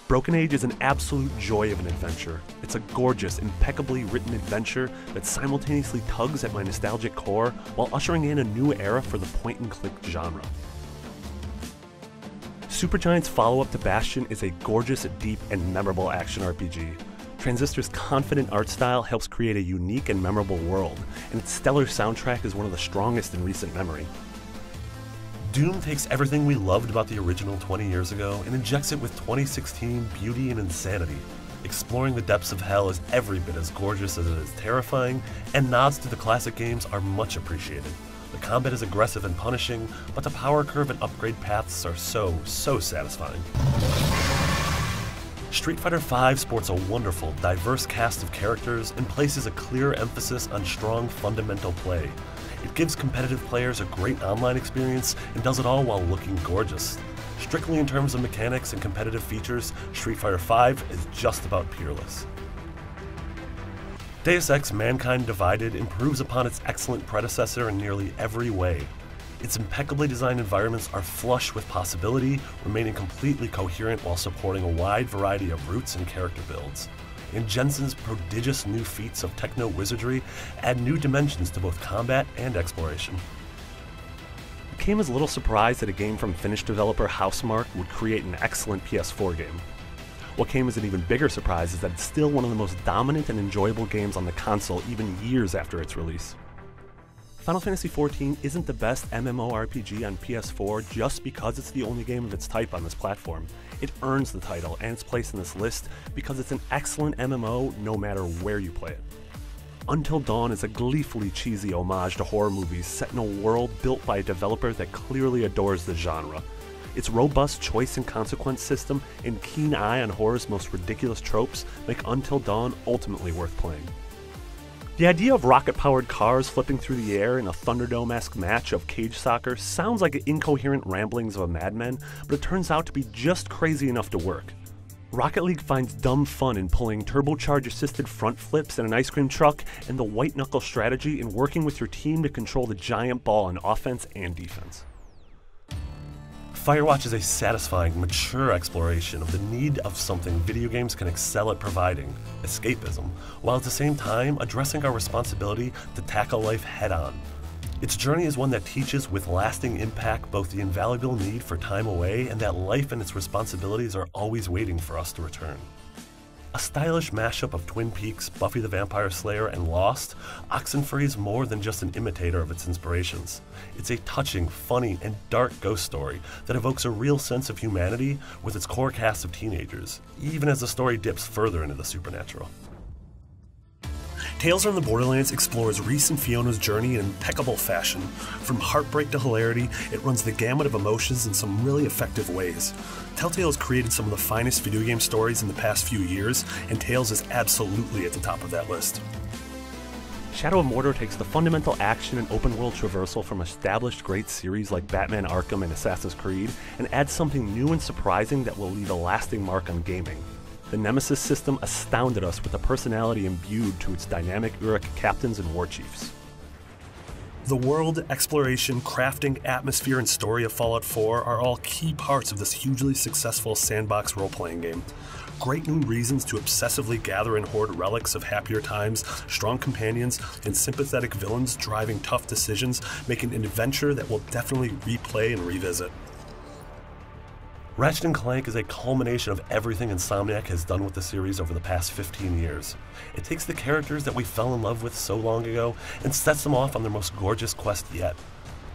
Broken Age is an absolute joy of an adventure. It's a gorgeous, impeccably written adventure that simultaneously tugs at my nostalgic core while ushering in a new era for the point-and-click genre. Supergiant's follow-up to Bastion is a gorgeous, deep, and memorable action RPG. Transistor's confident art style helps create a unique and memorable world, and its stellar soundtrack is one of the strongest in recent memory. Doom takes everything we loved about the original 20 years ago and injects it with 2016 beauty and insanity. Exploring the depths of hell is every bit as gorgeous as it is terrifying, and nods to the classic games are much appreciated. The combat is aggressive and punishing, but the power curve and upgrade paths are so satisfying. Street Fighter V sports a wonderful, diverse cast of characters and places a clear emphasis on strong, fundamental play. It gives competitive players a great online experience and does it all while looking gorgeous. Strictly in terms of mechanics and competitive features, Street Fighter V is just about peerless. Deus Ex: Mankind Divided improves upon its excellent predecessor in nearly every way. Its impeccably designed environments are flush with possibility, remaining completely coherent while supporting a wide variety of routes and character builds. And Jensen's prodigious new feats of techno-wizardry add new dimensions to both combat and exploration. I came as a little surprised that a game from Finnish developer Housemarque would create an excellent PS4 game. What came as an even bigger surprise is that it's still one of the most dominant and enjoyable games on the console even years after its release. Final Fantasy XIV isn't the best MMORPG on PS4 just because it's the only game of its type on this platform. It earns the title and its place in this list because it's an excellent MMO no matter where you play it. Until Dawn is a gleefully cheesy homage to horror movies set in a world built by a developer that clearly adores the genre. Its robust choice and consequence system and keen eye on horror's most ridiculous tropes make Until Dawn ultimately worth playing. The idea of rocket-powered cars flipping through the air in a Thunderdome-esque match of cage soccer sounds like incoherent ramblings of a madman, but it turns out to be just crazy enough to work. Rocket League finds dumb fun in pulling turbocharge-assisted front flips in an ice cream truck, and the white-knuckle strategy in working with your team to control the giant ball on offense and defense. Firewatch is a satisfying, mature exploration of the need of something video games can excel at providing, escapism, while at the same time addressing our responsibility to tackle life head-on. Its journey is one that teaches with lasting impact both the invaluable need for time away and that life and its responsibilities are always waiting for us to return. A stylish mashup of Twin Peaks, Buffy the Vampire Slayer, and Lost, Oxenfree is more than just an imitator of its inspirations. It's a touching, funny, and dark ghost story that evokes a real sense of humanity with its core cast of teenagers, even as the story dips further into the supernatural. Tales from the Borderlands explores Reese and Fiona's journey in impeccable fashion. From heartbreak to hilarity, it runs the gamut of emotions in some really effective ways. Telltale has created some of the finest video game stories in the past few years, and Tales is absolutely at the top of that list. Shadow of Mordor takes the fundamental action and open-world traversal from established great series like Batman Arkham and Assassin's Creed, and adds something new and surprising that will leave a lasting mark on gaming. The Nemesis system astounded us with a personality imbued to its dynamic Uruk captains and war chiefs. The world, exploration, crafting, atmosphere, and story of Fallout 4 are all key parts of this hugely successful sandbox role-playing game. Great new reasons to obsessively gather and hoard relics of happier times, strong companions, and sympathetic villains driving tough decisions, making an adventure that we'll definitely replay and revisit. Ratchet & Clank is a culmination of everything Insomniac has done with the series over the past 15 years. It takes the characters that we fell in love with so long ago and sets them off on their most gorgeous quest yet.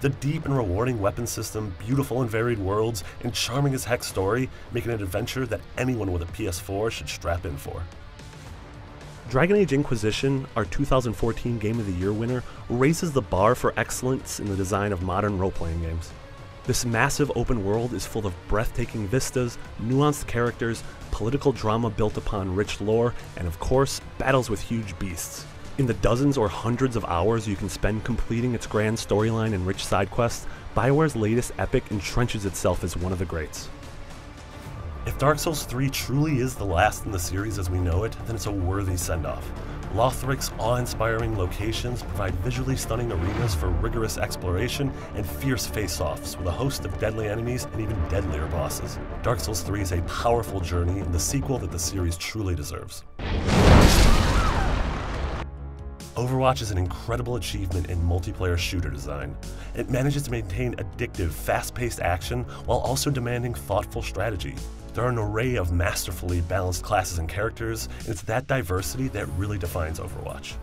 The deep and rewarding weapon system, beautiful and varied worlds, and charming as heck story make it an adventure that anyone with a PS4 should strap in for. Dragon Age Inquisition, our 2014 Game of the Year winner, raises the bar for excellence in the design of modern role-playing games. This massive open world is full of breathtaking vistas, nuanced characters, political drama built upon rich lore, and of course, battles with huge beasts. In the dozens or hundreds of hours you can spend completing its grand storyline and rich side quests, BioWare's latest epic entrenches itself as one of the greats. If Dark Souls 3 truly is the last in the series as we know it, then it's a worthy send-off. Lothric's awe-inspiring locations provide visually stunning arenas for rigorous exploration and fierce face-offs with a host of deadly enemies and even deadlier bosses. Dark Souls 3 is a powerful journey and the sequel that the series truly deserves. Overwatch is an incredible achievement in multiplayer shooter design. It manages to maintain addictive, fast-paced action while also demanding thoughtful strategy. There are an array of masterfully balanced classes and characters, and it's that diversity that really defines Overwatch.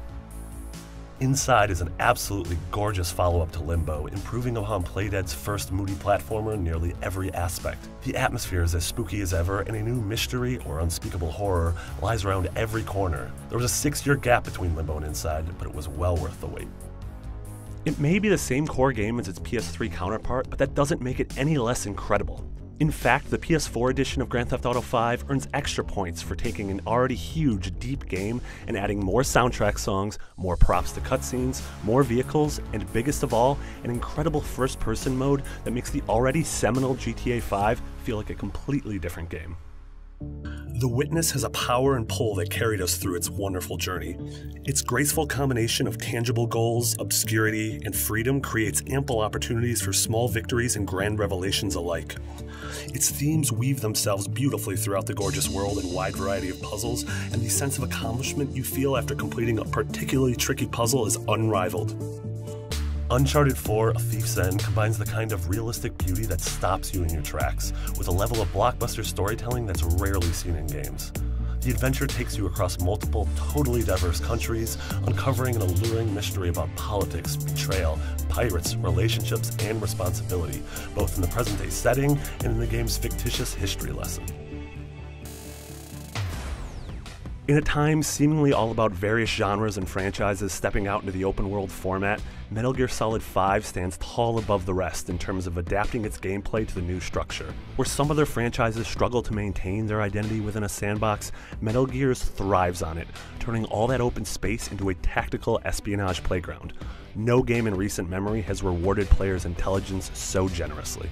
Inside is an absolutely gorgeous follow-up to Limbo, improving upon Playdead's first moody platformer in nearly every aspect. The atmosphere is as spooky as ever, and a new mystery or unspeakable horror lies around every corner. There was a 6-year gap between Limbo and Inside, but it was well worth the wait. It may be the same core game as its PS3 counterpart, but that doesn't make it any less incredible. In fact, the PS4 edition of Grand Theft Auto V earns extra points for taking an already huge, deep game and adding more soundtrack songs, more props to cutscenes, more vehicles, and biggest of all, an incredible first-person mode that makes the already seminal GTA V feel like a completely different game. The Witness has a power and pull that carried us through its wonderful journey. Its graceful combination of tangible goals, obscurity, and freedom creates ample opportunities for small victories and grand revelations alike. Its themes weave themselves beautifully throughout the gorgeous world and wide variety of puzzles, and the sense of accomplishment you feel after completing a particularly tricky puzzle is unrivaled. Uncharted 4: A Thief's End combines the kind of realistic beauty that stops you in your tracks, with a level of blockbuster storytelling that's rarely seen in games. The adventure takes you across multiple, totally diverse countries, uncovering an alluring mystery about politics, betrayal, pirates, relationships, and responsibility, both in the present-day setting and in the game's fictitious history lesson. In a time seemingly all about various genres and franchises stepping out into the open-world format, Metal Gear Solid 5 stands tall above the rest in terms of adapting its gameplay to the new structure. Where some other franchises struggle to maintain their identity within a sandbox, Metal Gear's thrives on it, turning all that open space into a tactical espionage playground. No game in recent memory has rewarded players' intelligence so generously.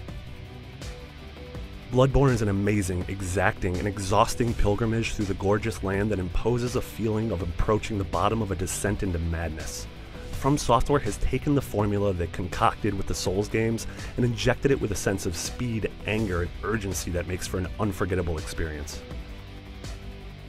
Bloodborne is an amazing, exacting, and exhausting pilgrimage through the gorgeous land that imposes a feeling of approaching the bottom of a descent into madness. From Software has taken the formula they concocted with the Souls games and injected it with a sense of speed, anger, and urgency that makes for an unforgettable experience.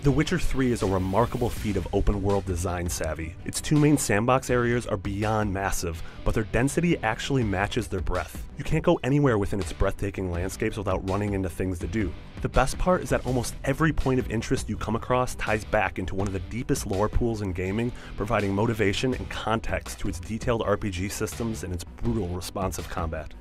The Witcher 3 is a remarkable feat of open-world design savvy. Its two main sandbox areas are beyond massive, but their density actually matches their breadth. You can't go anywhere within its breathtaking landscapes without running into things to do. The best part is that almost every point of interest you come across ties back into one of the deepest lore pools in gaming, providing motivation and context to its detailed RPG systems and its brutal responsive combat.